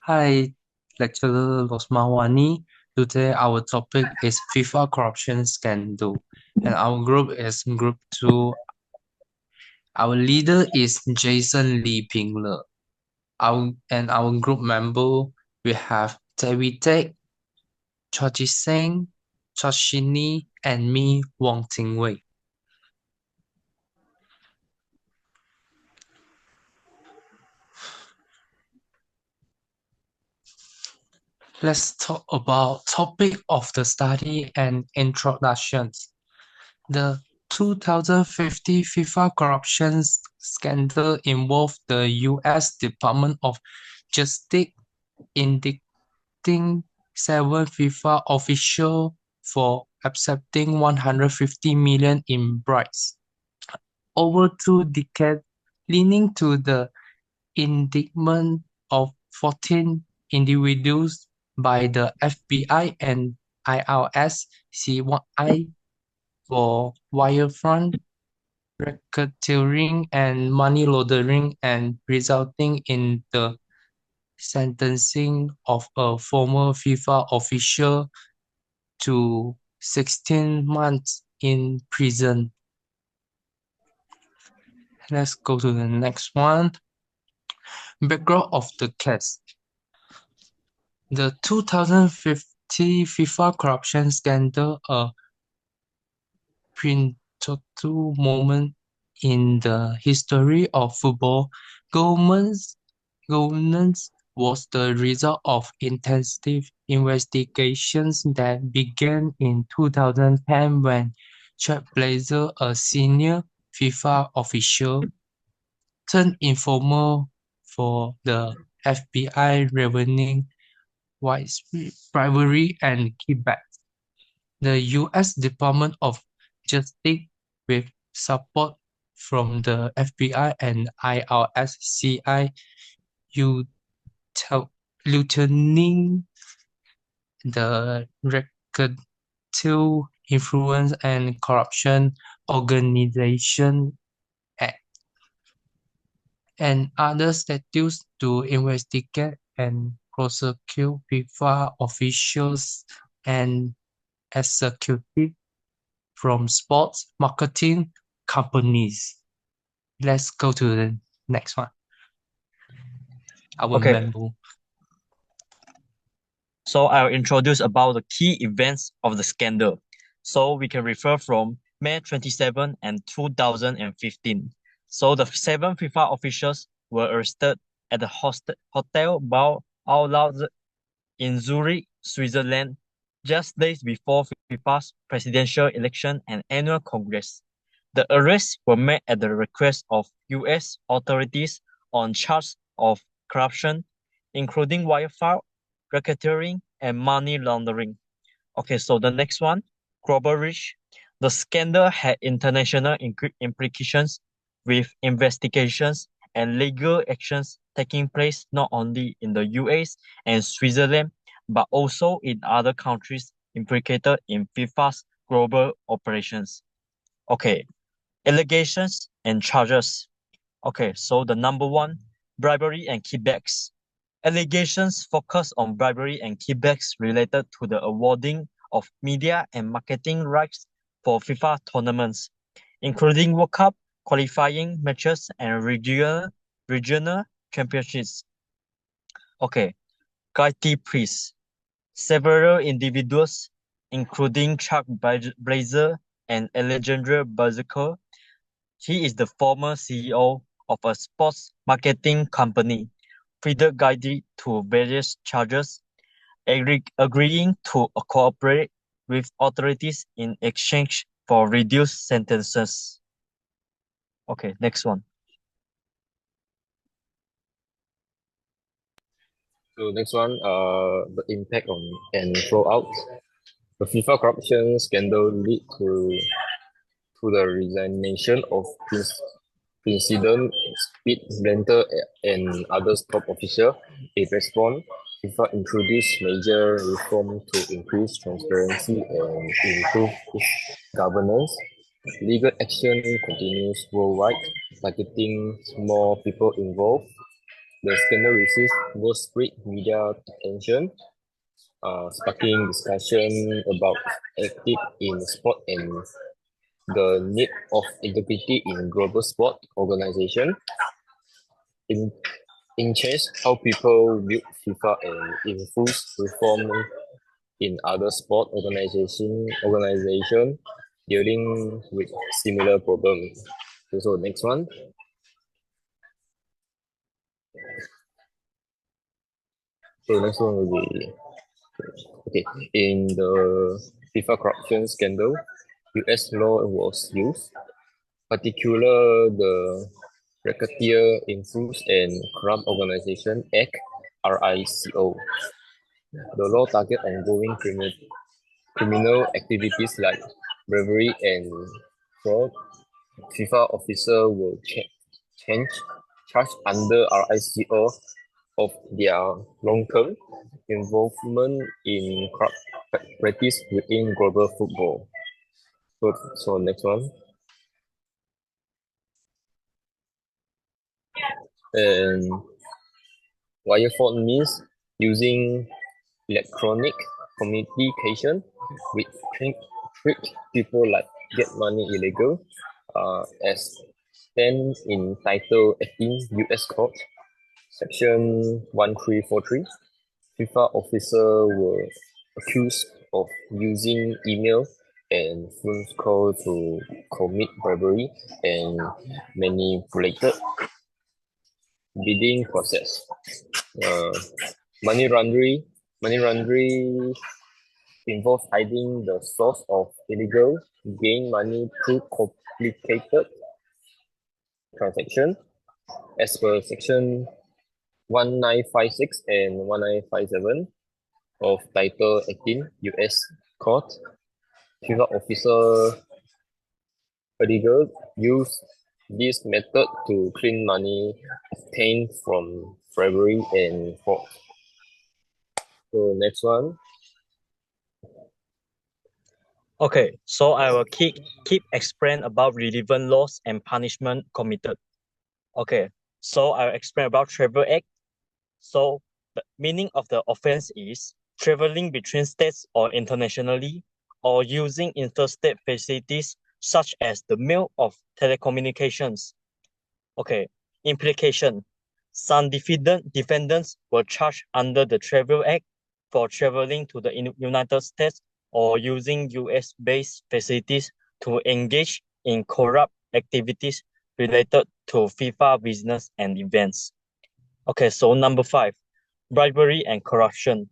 Hi, lecturer Rosmawani. Today our topic is FIFA corruption scandal, and our group is Group 2. Our leader is Jason Lee Pingler. Our group member we have David Tek, Choji Singh, Choshini, and me, Wong Ting Wei. Let's talk about topic of the study and introductions. The 2050 FIFA corruption scandal involved the U.S. Department of Justice indicting seven FIFA officials for accepting 150 million in bribes over 2 decades, leading to the indictment of 14 individuals by the FBI and IRS-CI for wire fraud, racketeering, and money laundering, and resulting in the sentencing of a former FIFA official to 16 months in prison. Let's go to the next one. Background of the case. The 2050 FIFA corruption scandal, a pivotal moment in the history of football governance, was the result of intensive investigations that began in 2010 when Chuck Blazer, a senior FIFA official, turned informer for the FBI revealing widespread bribery and kickbacks. The U.S. Department of Justice, with support from the FBI and IRS-CI, lieutening the Racketeering Influence and Corruption Organization Act, and other statutes to investigate and prosecute FIFA officials and executives from sports marketing companies. Let's go to the next one. Our Okay, member. so I'll introduce about the key events of the scandal. So we can refer from May 27 and 2015. So the seven FIFA officials were arrested at the Hotel Bau Laus in Zurich, Switzerland, just days before FIFA's presidential election and annual congress. The arrests were made at the request of US authorities on charges of corruption, including wire fraud, racketeering, and money laundering. Okay, so the next one, global reach. The scandal had international implications with investigations and legal actions taking place not only in the US and Switzerland, but also in other countries implicated in FIFA's global operations. Okay, allegations and charges. Okay, so the number one, bribery and kickbacks. Allegations focus on bribery and kickbacks related to the awarding of media and marketing rights for FIFA tournaments, including World Cup qualifying matches and regional championships. Okay, guilty pleas. Several individuals, including Chuck Blazer and Alexandre Berziker, he is the former CEO of a sports marketing company, pleaded guilty to various charges, agreeing to cooperate with authorities in exchange for reduced sentences. Okay, next one. So next one, the impact on and fallout. The FIFA corruption scandal lead to the resignation of President Pete Blanter and other top officials. In response, FIFA introduced major reform to increase transparency and improve its governance. Legal action continues worldwide, targeting more people involved. The scandal received widespread media attention, sparking discussion about ethics in sport and the need of integrity in global sport organization. In in change how people view FIFA and influence reform in other sport organization dealing with similar problems. So next one. So next one will be okay. In the FIFA corruption scandal, U.S. law was used, particular the Racketeer Influence and Corrupt Organization Act (RICO). The law target ongoing criminal activities like bribery and fraud. FIFA officers will change charged under RICO of their long-term involvement in corrupt practice within global football. So next one. And wire fraud means using electronic communication with trick people like get money illegal, as stand in Title 18 U.S. Code, Section 1343. FIFA officers were accused of using email and phone call to commit bribery and manipulated bidding process. Uh, money laundering involves hiding the source of illegal gain money through complicated transaction. As per Section 1956 and 1957 of Title 18 U.S. Code, FIFA officer illegal use this method to clean money obtained from bribery and fraud. So next one. Okay, so I will keep explain about relevant laws and punishment committed. Okay, so I'll explain about Travel Act. So the meaning of the offense is traveling between states or internationally, or using interstate facilities such as the mail of telecommunications. Okay, implication. Some defendants were charged under the Travel Act for traveling to the United States or using US-based facilities to engage in corrupt activities related to FIFA business and events. Okay, so number 5, bribery and corruption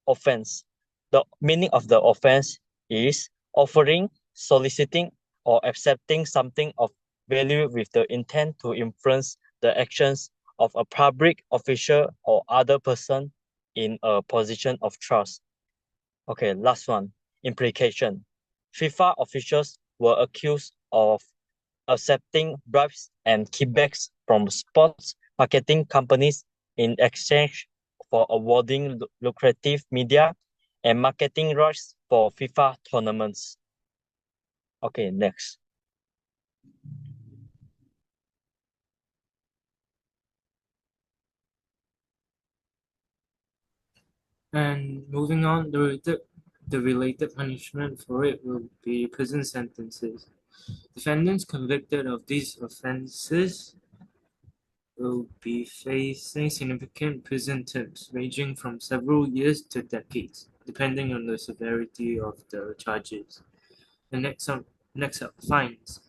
offense. The meaning of the offense is offering, soliciting, or accepting something of value with the intent to influence the actions of a public official or other person in a position of trust. Okay, last one, implication. FIFA officials were accused of accepting bribes and kickbacks from sports marketing companies in exchange for awarding lucrative media and marketing rights for FIFA tournaments. Okay, next. And moving on, the related punishment for it will be prison sentences. Defendants convicted of these offenses will be facing significant prison terms ranging from several years to decades, depending on the severity of the charges. And next up, fines.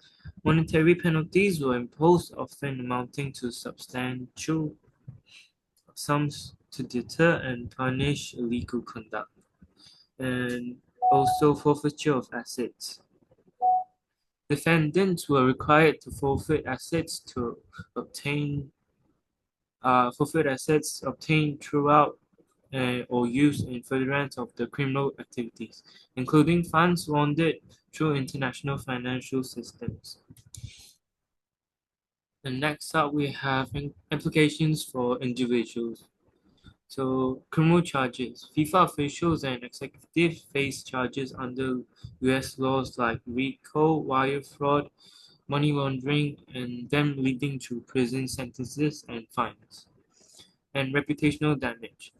Monetary penalties were imposed, often amounting to substantial sums to deter and punish illegal conduct, and also forfeiture of assets. Defendants were required to forfeit assets obtained throughout or used in furtherance of the criminal activities, including funds laundered through international financial systems. And next up, we have implications for individuals. So, criminal charges. FIFA officials and executives face charges under US laws like RICO, wire fraud, money laundering, and them leading to prison sentences and fines. and reputational damage.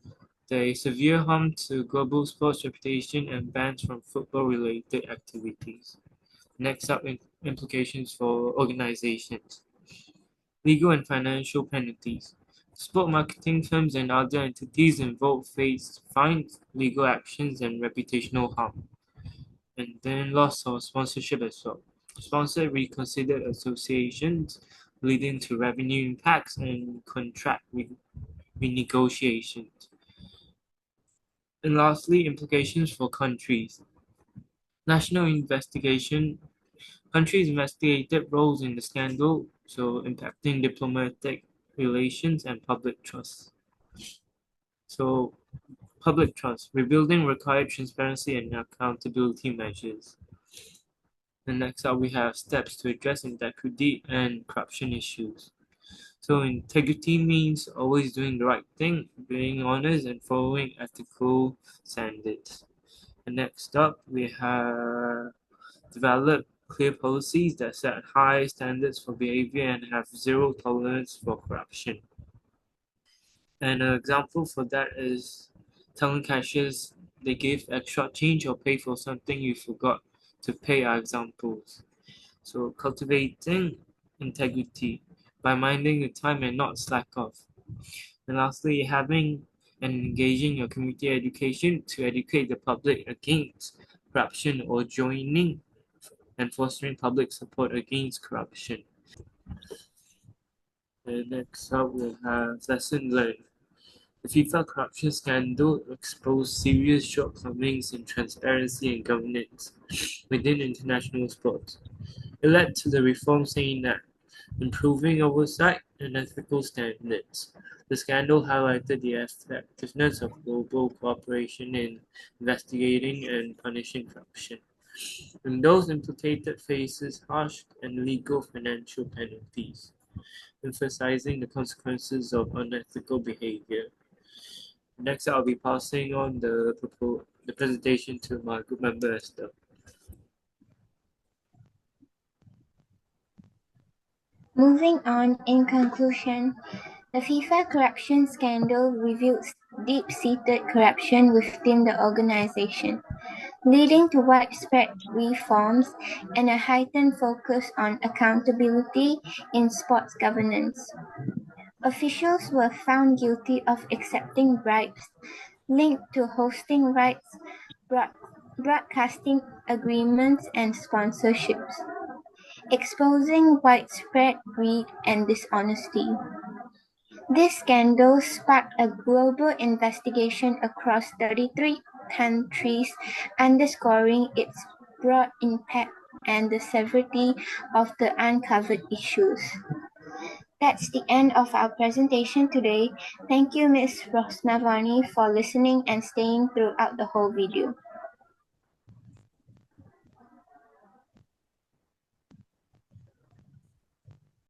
There is severe harm to global sports reputation and bans from football-related activities. Next up, implications for organizations. Legal and financial penalties. Sport marketing firms and other entities involved face fines, legal actions, and reputational harm. And then loss of sponsorship as well. Sponsor reconsidered associations, leading to revenue impacts and contract renegotiations. And lastly, implications for countries. National investigation. Countries investigated roles in the scandal, so impacting diplomatic relations and public trust. So, public trust. Rebuilding required transparency and accountability measures. And next up, we have steps to address integrity and corruption issues. So, integrity means always doing the right thing, being honest, and following ethical standards. And next up, we have develop clear policies that set high standards for behavior and have zero tolerance for corruption. And an example for that is telling cashiers they give extra change or pay for something you forgot to pay are examples. So cultivating integrity by minding the time and not slack off. And lastly, having and engaging your community education to educate the public against corruption or joining and fostering public support against corruption. And next up, we have lesson learned. The FIFA corruption scandal exposed serious shortcomings in transparency and governance within international sports. It led to the reforms aimed at improving oversight and ethical standards. The scandal highlighted the effectiveness of global cooperation in investigating and punishing corruption. And those implicated faces harsh and legal financial penalties, emphasizing the consequences of unethical behavior. Next, I'll be passing on the presentation to my group member Esther. Moving on, in conclusion, the FIFA corruption scandal revealed deep-seated corruption within the organization, leading to widespread reforms and a heightened focus on accountability in sports governance. Officials were found guilty of accepting bribes linked to hosting rights, broadcasting agreements, and sponsorships, exposing widespread greed and dishonesty. This scandal sparked a global investigation across 33 countries, underscoring its broad impact and the severity of the uncovered issues. That's the end of our presentation today. Thank you, Ms. Rosnavani, for listening and staying throughout the whole video.